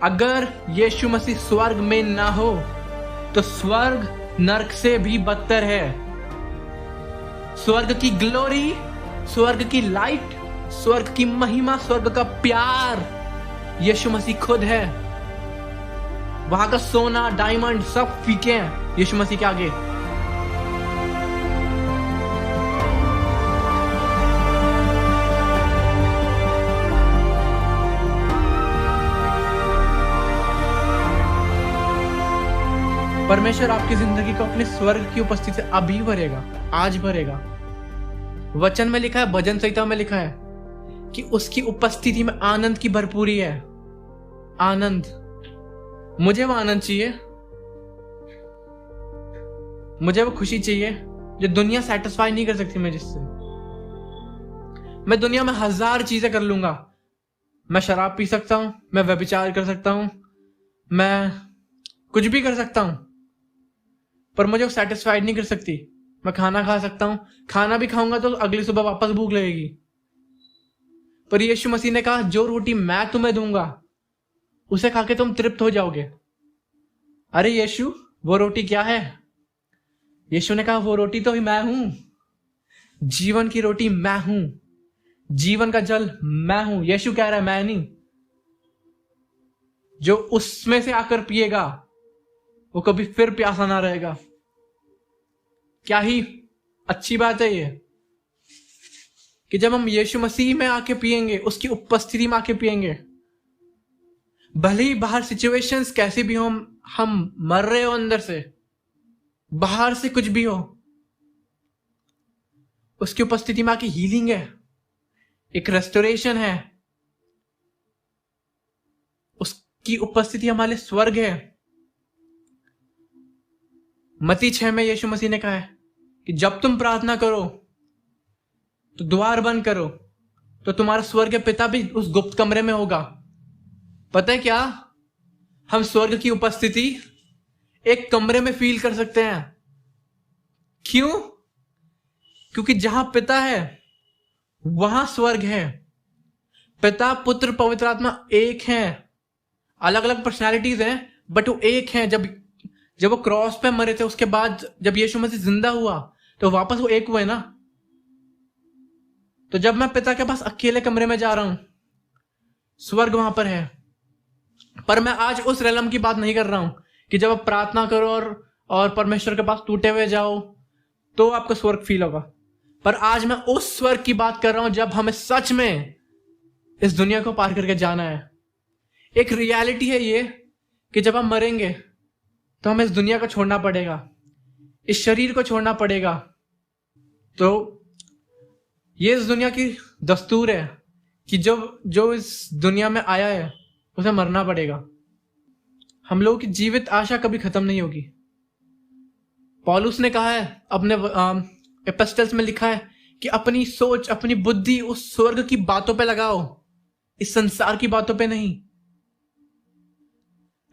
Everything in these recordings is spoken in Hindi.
अगर यीशु मसीह स्वर्ग में ना हो तो स्वर्ग नरक से भी बदतर है। स्वर्ग की ग्लोरी, स्वर्ग की लाइट, स्वर्ग की महिमा, स्वर्ग का प्यार यीशु मसीह खुद है। वहां का सोना, डायमंड सब फीके हैं यीशु मसीह के आगे। परमेश्वर आपकी जिंदगी को अपने स्वर्ग की उपस्थिति से अभी भरेगा, आज भरेगा। वचन में लिखा है, भजन संहिता में लिखा है कि उसकी उपस्थिति में आनंद की भरपूरी है। आनंद, मुझे वो आनंद चाहिए, मुझे वो खुशी चाहिए जो दुनिया सेटिस्फाई नहीं कर सकती। मैं जिससे मैं दुनिया में 1000 चीजें कर लूंगा। मैं शराब पी सकता हूं, मैं व्यभिचार कर सकता हूं, मैं कुछ भी कर सकता हूं, पर मुझे वो सेटिस्फाइड नहीं कर सकती। मैं खाना खा सकता हूं, खाना भी खाऊंगा तो अगली सुबह वापस भूख लगेगी। पर यीशु मसीह ने कहा, जो रोटी मैं तुम्हें दूंगा उसे खा के तुम तृप्त हो जाओगे। अरे यीशु, वो रोटी क्या है? यीशु ने कहा, वो रोटी तो ही मैं हूं। जीवन की रोटी मैं हूं, जीवन का जल मैं हूं। यीशु कह रहा है, मैं नहीं। जो उसमें से आकर पिएगा वो कभी फिर प्यासा ना रहेगा। क्या ही अच्छी बात है ये कि जब हम यीशु मसीह में आके पिएंगे, उसकी उपस्थिति में आके पिएंगे, भले ही बाहर सिचुएशंस कैसी भी हो, हम मर रहे हो अंदर से, बाहर से कुछ भी हो, उसकी उपस्थिति में आके हीलिंग है, एक रेस्टोरेशन है। उसकी उपस्थिति हमारे स्वर्ग है। मत्ती 6 में यीशु मसीह ने कहा है कि जब तुम प्रार्थना करो तो द्वार बंद करो, तो तुम्हारा स्वर्ग पिता भी उस गुप्त कमरे में होगा। पता है क्या? हम स्वर्ग की उपस्थिति एक कमरे में फील कर सकते हैं। क्यों? क्योंकि जहां पिता है वहां स्वर्ग है। पिता, पुत्र, पवित्र आत्मा एक हैं। अलग अलग पर्सनैलिटीज हैं बट वो एक हैं। जब वो क्रॉस पे मरे थे, उसके बाद जब यीशु मसीह जिंदा हुआ तो वापस वो एक हुए ना। तो जब मैं पिता के पास अकेले कमरे में जा रहा हूं, स्वर्ग वहां पर है। पर मैं आज उस रेलम की बात नहीं कर रहा हूं कि जब आप प्रार्थना करो और परमेश्वर के पास टूटे हुए जाओ तो आपको स्वर्ग फील होगा। पर आज मैं उस स्वर्ग की बात कर रहा हूं जब हमें सच में इस दुनिया को पार करके जाना है। एक रियलिटी है ये कि जब हम मरेंगे तो हमें इस दुनिया को छोड़ना पड़ेगा, इस शरीर को छोड़ना पड़ेगा। तो ये इस दुनिया की दस्तूर है कि जो इस दुनिया में आया है उसे मरना पड़ेगा। हम लोगों की जीवित आशा कभी खत्म नहीं होगी। पौलुस ने कहा है, अपने एपिस्टल्स में लिखा है कि अपनी सोच, अपनी बुद्धि उस स्वर्ग की बातों पे लगाओ, इस संसार की बातों पे नहीं।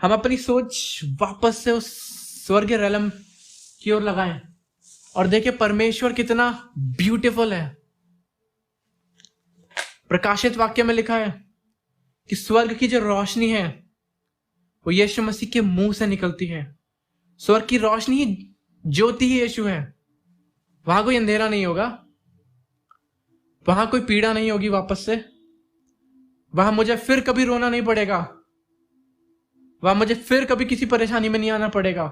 हम अपनी सोच वापस से उस स्वर्ग रेलम की ओर लगाएं और देखें परमेश्वर कितना ब्यूटीफुल है। प्रकाशित वाक्य में लिखा है कि स्वर्ग की जो रोशनी है वो यीशु मसीह के मुंह से निकलती है। स्वर्ग की रोशनी ही ज्योति ही यीशु है। वहां कोई अंधेरा नहीं होगा, वहां कोई पीड़ा नहीं होगी वापस से। वहां मुझे फिर कभी रोना नहीं पड़ेगा, वहां मुझे फिर कभी किसी परेशानी में नहीं आना पड़ेगा,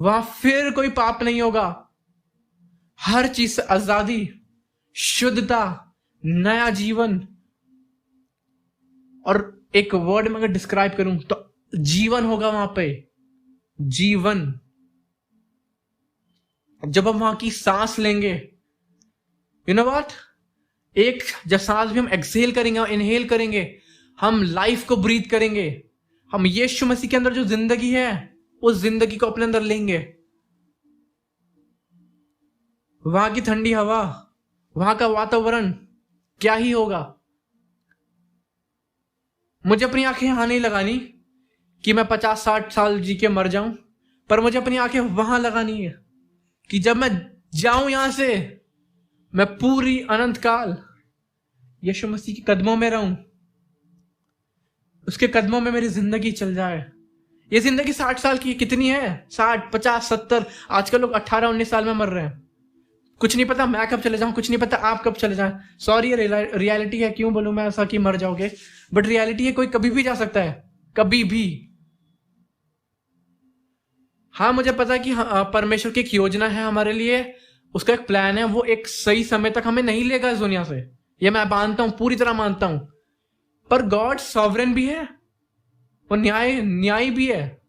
वहां फिर कोई पाप नहीं होगा। हर चीज से आजादी, शुद्धता, नया जीवन। और एक वर्ड में अगर डिस्क्राइब करूं तो जीवन होगा वहां पे। जीवन। जब हम वहां की सांस लेंगे, यू नो व्हाट, एक जब सांस भी हम एक्सहेल करेंगे और इनहेल करेंगे, हम लाइफ को ब्रीथ करेंगे। हम यीशु मसीह के अंदर जो जिंदगी है उस जिंदगी को अपने अंदर लेंगे। वहां की ठंडी हवा, वहां का वातावरण क्या ही होगा। मुझे अपनी आंखें यहां नहीं लगानी कि मैं 50-60 साल जी के मर जाऊं, पर मुझे अपनी आंखें वहां लगानी है कि जब मैं जाऊं यहां से, मैं पूरी अनंत काल यीशु मसीह के कदमों में रहूं। उसके कदमों में मेरी जिंदगी चल जाए। ये जिंदगी 60 साल की कितनी है? 60, 50, 70। आजकल लोग 18, 19 साल में मर रहे हैं। कुछ नहीं पता मैं कब चले जाऊं, कुछ नहीं पता आप कब चले जाएं। सॉरी, ये रियलिटी है। क्यों बोलूं मैं ऐसा कि मर जाओगे, बट रियलिटी है, कोई कभी भी जा सकता है, कभी भी। हाँ, मुझे पता है कि परमेश्वर की एक योजना है हमारे लिए, उसका एक प्लान है। वो एक सही समय तक हमें नहीं लेगा इस दुनिया से, ये मैं मानता हूं, पूरी तरह मानता हूं। पर गॉड सॉवरेन भी है, वो न्यायी भी है।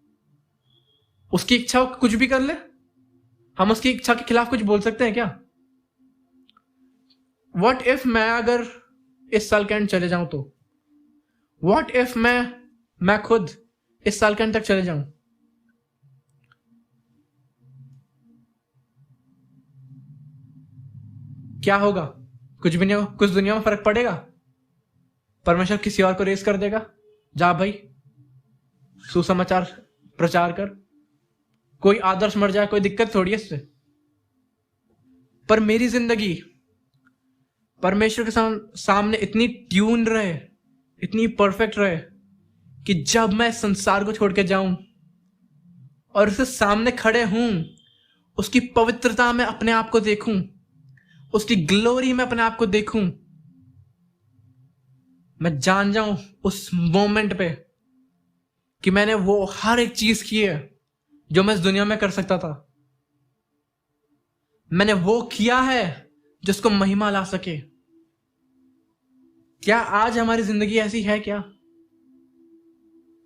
उसकी इच्छा हो कुछ भी कर ले, हम उसकी इच्छा के खिलाफ कुछ बोल सकते हैं क्या? व्हाट इफ मैं अगर इस साल के एंड चले जाऊं तो? व्हाट इफ मैं खुद इस साल के एंड तक चले जाऊं? क्या होगा? कुछ भी नहीं होगा। कुछ दुनिया में फर्क पड़ेगा? परमेश्वर किसी और को रेस कर देगा, जा भाई सुसमाचार प्रचार कर। कोई आदर्श मर जाए, कोई दिक्कत थोड़ी है इससे। पर मेरी जिंदगी परमेश्वर के सामने इतनी ट्यून रहे, इतनी परफेक्ट रहे कि जब मैं संसार को छोड़ के जाऊं और उसके सामने खड़े हूं, उसकी पवित्रता में अपने आप को देखूं, उसकी ग्लोरी में अपने आप को देखूं, मैं जान जाऊं उस मोमेंट पे कि मैंने वो हर एक चीज की है जो मैं इस दुनिया में कर सकता था। मैंने वो किया है जिसको महिमा ला सके। क्या आज हमारी जिंदगी ऐसी है क्या?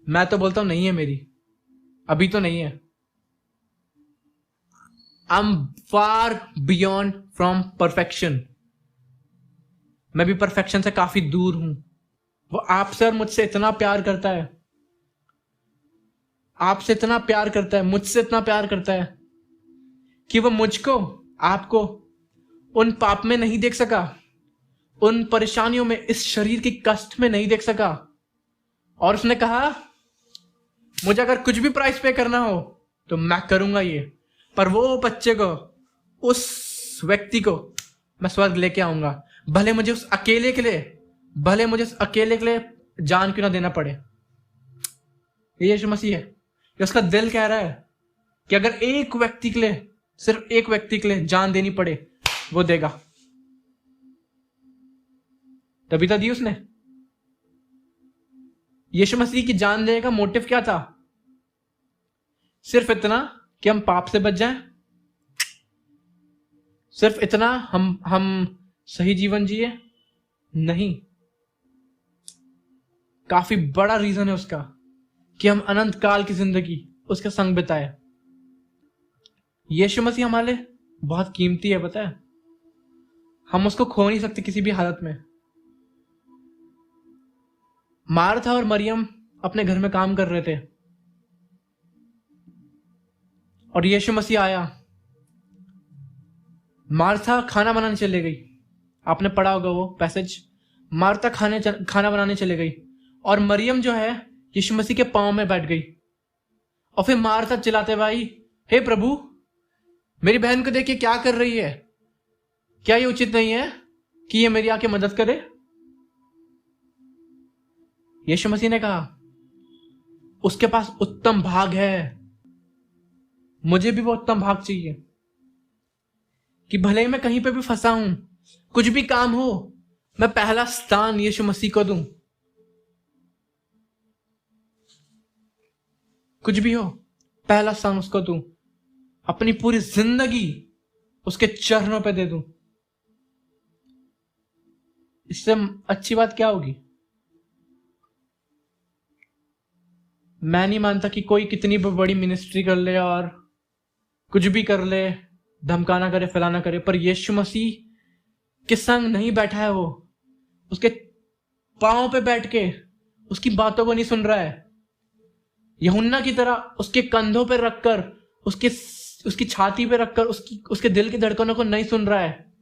मैं तो बोलता हूं नहीं है मेरी, अभी तो नहीं है। I am far beyond from perfection. मैं भी परफेक्शन से काफी दूर हूं। वो आपसे और मुझसे इतना प्यार करता है, आपसे इतना प्यार करता है, मुझसे इतना प्यार करता है कि वो मुझको, आपको उन पाप में नहीं देख सका, उन परेशानियों में, इस शरीर की कष्ट में नहीं देख सका। और उसने कहा मुझे अगर कुछ भी प्राइस पे करना हो तो मैं करूंगा ये। पर वो बच्चे को, उस व्यक्ति को मैं स्वर्ग लेके आऊंगा, भले मुझे उस अकेले के लिए जान क्यों ना देना पड़े। ये यीशु मसीह है। ये उसका दिल कह रहा है कि अगर एक व्यक्ति के लिए, सिर्फ एक व्यक्ति के लिए जान देनी पड़े, वो देगा। तभी तो दी उसने। यीशु मसीह की जान देने का मोटिव क्या था? सिर्फ इतना कि हम पाप से बच जाएं, सिर्फ इतना हम सही जीवन जिए? नहीं, काफी बड़ा रीजन है उसका कि हम अनंत काल की जिंदगी उसके संग बिताए। यीशु मसीह हमारे लिए बहुत कीमती है, पता है? हम उसको खो नहीं सकते किसी भी हालत में। मार्था और मरियम अपने घर में काम कर रहे थे और यीशु मसीह आया। मार्था खाना बनाने चले गई, आपने पढ़ा होगा वो पैसेज। मार्था खाना बनाने चले गई और मरियम जो है यीशु मसीह के पांव में बैठ गई। और फिर मार्था चिल्लाते भाई, हे प्रभु, मेरी बहन को देखिए क्या कर रही है, क्या ये उचित नहीं है कि ये मेरी आके मदद करे? यीशु मसीह ने कहा उसके पास उत्तम भाग है, मुझे भी वो उत्तम भाग चाहिए कि भले ही मैं कहीं पे भी फंसा हूं, कुछ भी काम हो, मैं पहला स्थान यीशु मसीह को दूं। कुछ भी हो, पहला स्थान उसको दूं, अपनी पूरी जिंदगी उसके चरणों पे दे दूं। इससे अच्छी बात क्या होगी? मैं नहीं मानता कि कोई कितनी भी बड़ी मिनिस्ट्री कर ले और कुछ भी कर ले, धमकाना करे, फैलाना करे, पर यीशु मसीह के संग नहीं बैठा है। वो उसके पांव पे बैठ के उसकी बातों को नहीं सुन रहा है। यूहन्ना की तरह उसके कंधों पे रखकर, उसकी छाती पे रखकर उसके दिल की धड़कनों को नहीं सुन रहा है।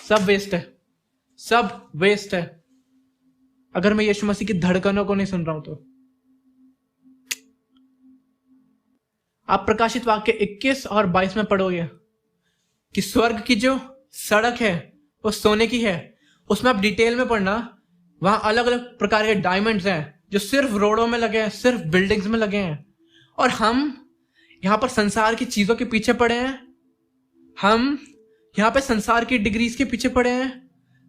सब वेस्ट है, सब वेस्ट है अगर मैं यीशु मसीह की धड़कनों को नहीं सुन रहा हूं तो। आप प्रकाशित वाक्य 21 और 22 में पढ़ोगे कि स्वर्ग की जो सड़क है वो सोने की है। उसमें आप डिटेल में पढ़ना, वहां अलग अलग प्रकार के डायमंड्स हैं, जो सिर्फ रोडों में लगे हैं, सिर्फ बिल्डिंग्स में लगे हैं, और हम यहां पर संसार की चीजों के पीछे पड़े हैं। हम यहां पे संसार की डिग्रीज के पीछे पड़े हैं।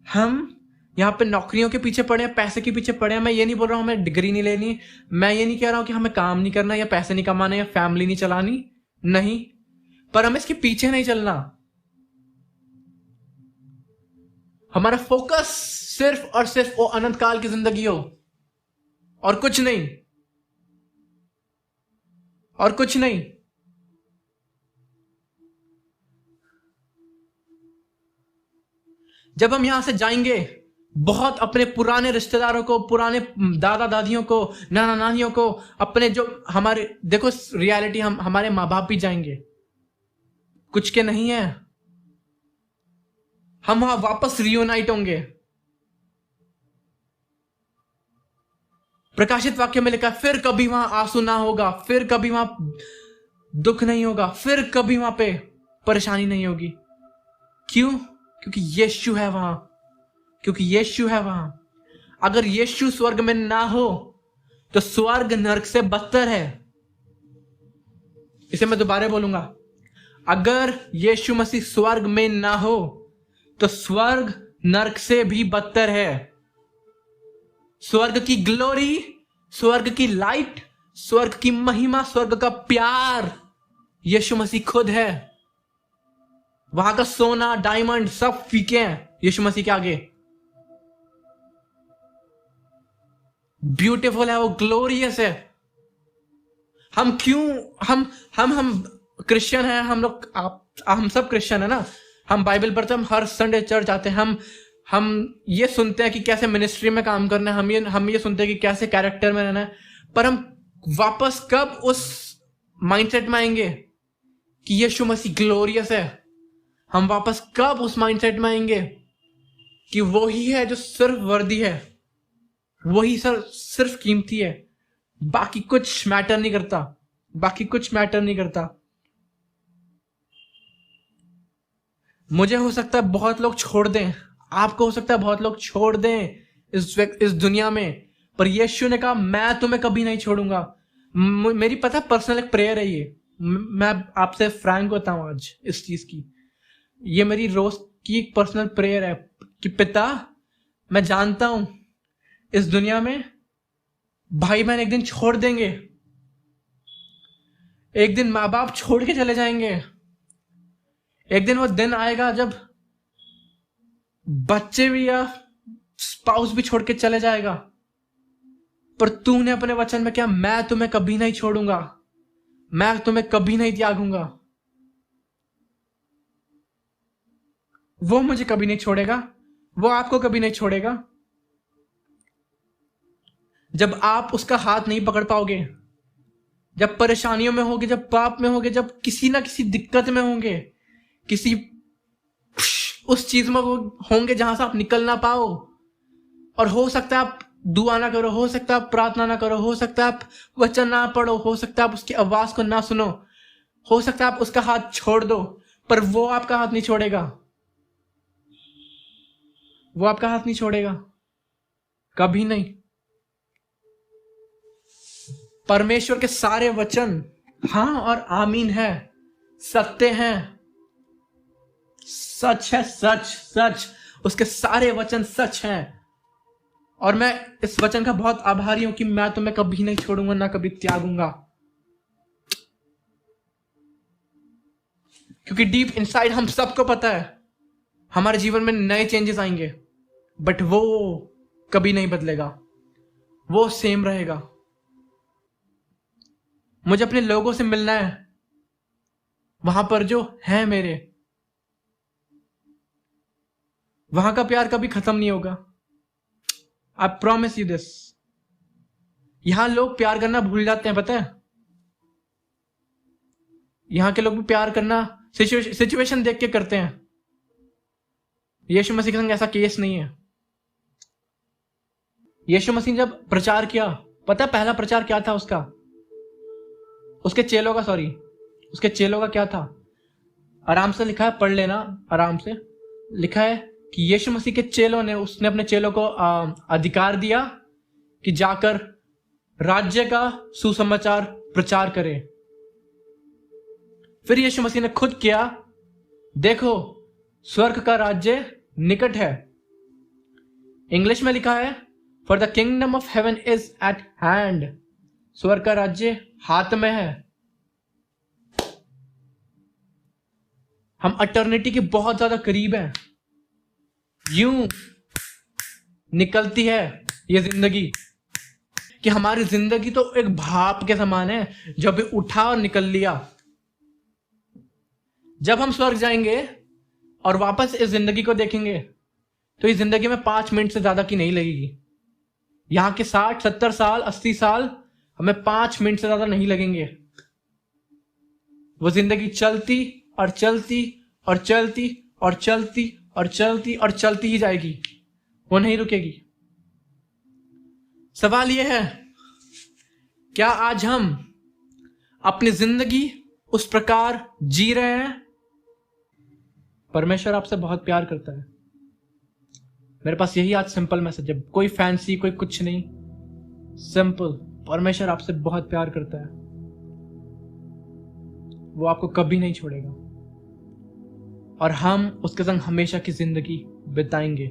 हम यहाँ पे नौकरियों के पीछे पड़े हैं, पैसे के पीछे पड़े हैं। मैं ये नहीं बोल रहा हूँ हमें डिग्री नहीं लेनी, मैं ये नहीं कह रहा हूँ कि हमें काम नहीं करना या पैसे नहीं कमाने या फैमिली नहीं चलानी, नहीं, पर हमें इसके पीछे नहीं चलना। हमारा फोकस सिर्फ और सिर्फ वो अनंत काल की जिंदगी हो, और कुछ नहीं, और कुछ नहीं। जब हम यहां से जाएंगे, बहुत अपने पुराने रिश्तेदारों को, पुराने दादा दादियों को, नाना नानियों को, अपने जो हमारे, देखो रियलिटी, हम हमारे माँ बाप भी जाएंगे, कुछ के नहीं है। हम वहां वापस रियूनाइट होंगे। प्रकाशित वाक्य में लिखा, फिर कभी वहां आंसू ना होगा, फिर कभी वहां दुख नहीं होगा, फिर कभी वहां पे परेशानी नहीं होगी। क्यों? क्योंकि यीशु है वहां, क्योंकि यीशु है वहां। अगर यीशु स्वर्ग में ना हो तो स्वर्ग नरक से बदतर है। इसे मैं दोबारा बोलूंगा, अगर यीशु मसीह स्वर्ग में ना हो तो स्वर्ग नरक से भी बदतर है। स्वर्ग की ग्लोरी, स्वर्ग की लाइट, स्वर्ग की महिमा, स्वर्ग का प्यार यीशु मसीह खुद है। वहां का सोना, डायमंड सब फीके हैं यीशु मसीह के आगे। ब्यूटीफुल है वो, ग्लोरियस है। हम क्यों, हम क्रिश्चियन हैं, हम लोग, हम सब क्रिश्चियन है ना, हम बाइबल पढ़ते हैं, हम हर संडे चर्च आते हैं, हम ये सुनते हैं कि कैसे मिनिस्ट्री में काम करना है, हम ये सुनते हैं कि कैसे कैरेक्टर में रहना है, पर हम वापस कब उस माइंडसेट में आएंगे कि यीशु मसीह ग्लोरियस है? हम वापस कब उस माइंडसेट में आएंगे कि वो ही है जो सिर्फ वर्दी है, वही सिर्फ कीमती है, बाकी कुछ मैटर नहीं करता, बाकी कुछ मैटर नहीं करता। मुझे हो सकता है बहुत लोग छोड़ दें, आपको हो सकता है बहुत लोग छोड़ दें इस दुनिया में, पर यीशु ने कहा मैं तुम्हें कभी नहीं छोड़ूंगा। मेरी पता पर्सनल एक प्रेयर है ये, मैं आपसे फ्रैंक होता हूं आज इस चीज की, ये मेरी रोज की एक पर्सनल प्रेयर है कि पिता, मैं जानता हूं इस दुनिया में भाई बहन एक दिन छोड़ देंगे, एक दिन माँ बाप छोड़ के चले जाएंगे, एक दिन वो दिन आएगा जब बच्चे भी या स्पाउस भी छोड़ के चले जाएगा, पर तूने अपने वचन में क्या, मैं तुम्हें कभी नहीं छोड़ूंगा, मैं तुम्हें कभी नहीं त्यागूंगा। वो मुझे कभी नहीं छोड़ेगा, वो आपको कभी नहीं छोड़ेगा। जब आप उसका हाथ नहीं पकड़ पाओगे, जब परेशानियों में होगे, जब पाप में होगे, जब किसी ना किसी दिक्कत में होंगे, किसी उस चीज में होंगे जहां से आप निकल ना पाओ, और हो सकता है आप दुआ ना करो, हो सकता है आप प्रार्थना ना करो, हो सकता है आप वचन ना पढ़ो, हो सकता है आप उसकी आवाज को ना सुनो, हो सकता है आप उसका हाथ छोड़ दो, पर वो आपका हाथ नहीं छोड़ेगा, वो आपका हाथ नहीं छोड़ेगा, कभी नहीं। परमेश्वर के सारे वचन हाँ और आमीन है, सत्य हैं, सच है, सच सच, उसके सारे वचन सच हैं। और मैं इस वचन का बहुत आभारी हूं कि मैं तुम्हें कभी नहीं छोड़ूंगा, ना कभी त्यागूंगा, क्योंकि डीप इनसाइड हम सबको पता है हमारे जीवन में नए चेंजेस आएंगे, बट वो कभी नहीं बदलेगा, वो सेम रहेगा। मुझे अपने लोगों से मिलना है, वहां पर जो है मेरे, वहां का प्यार कभी खत्म नहीं होगा। I promise you this. यहां लोग प्यार करना भूल जाते हैं, पता है? यहां के लोग भी प्यार करना सिचुएशन देख के करते हैं। यीशु मसीह के संग ऐसा केस नहीं है। यीशु मसीह ने जब प्रचार किया, पता है पहला प्रचार क्या था उसका? उसके चेलों का क्या था? आराम से लिखा है, पढ़ लेना आराम से। लिखा है कि यीशु मसीह के चेलों ने, उसने अपने चेलों को अधिकार दिया कि जाकर राज्य का सुसमाचार प्रचार करें। फिर यीशु मसीह ने खुद किया, देखो स्वर्ग का राज्य निकट है। इंग्लिश में लिखा है, for the kingdom of heaven is eight hand. स्वर्ग का राज्य हाथ में है। हम अटर्निटी के बहुत ज्यादा करीब हैं। यूं निकलती है ये जिंदगी कि हमारी जिंदगी तो एक भाप के समान है, जो अभी उठा और निकल लिया। जब हम स्वर्ग जाएंगे और वापस इस जिंदगी को देखेंगे तो इस जिंदगी में 5 मिनट से ज्यादा की नहीं लगेगी। यहां के 60, 70 साल, 80 साल हमें 5 मिनट से ज्यादा नहीं लगेंगे। वो जिंदगी चलती और चलती और चलती और चलती और चलती और चलती ही जाएगी, वो नहीं रुकेगी। सवाल यह है, क्या आज हम अपनी जिंदगी उस प्रकार जी रहे हैं? परमेश्वर आपसे बहुत प्यार करता है। मेरे पास यही आज सिंपल मैसेज है, कोई फैंसी, कोई कुछ नहीं, सिंपल। परमेश्वर आपसे बहुत प्यार करता है, वो आपको कभी नहीं छोड़ेगा और हम उसके संग हमेशा की जिंदगी बिताएंगे।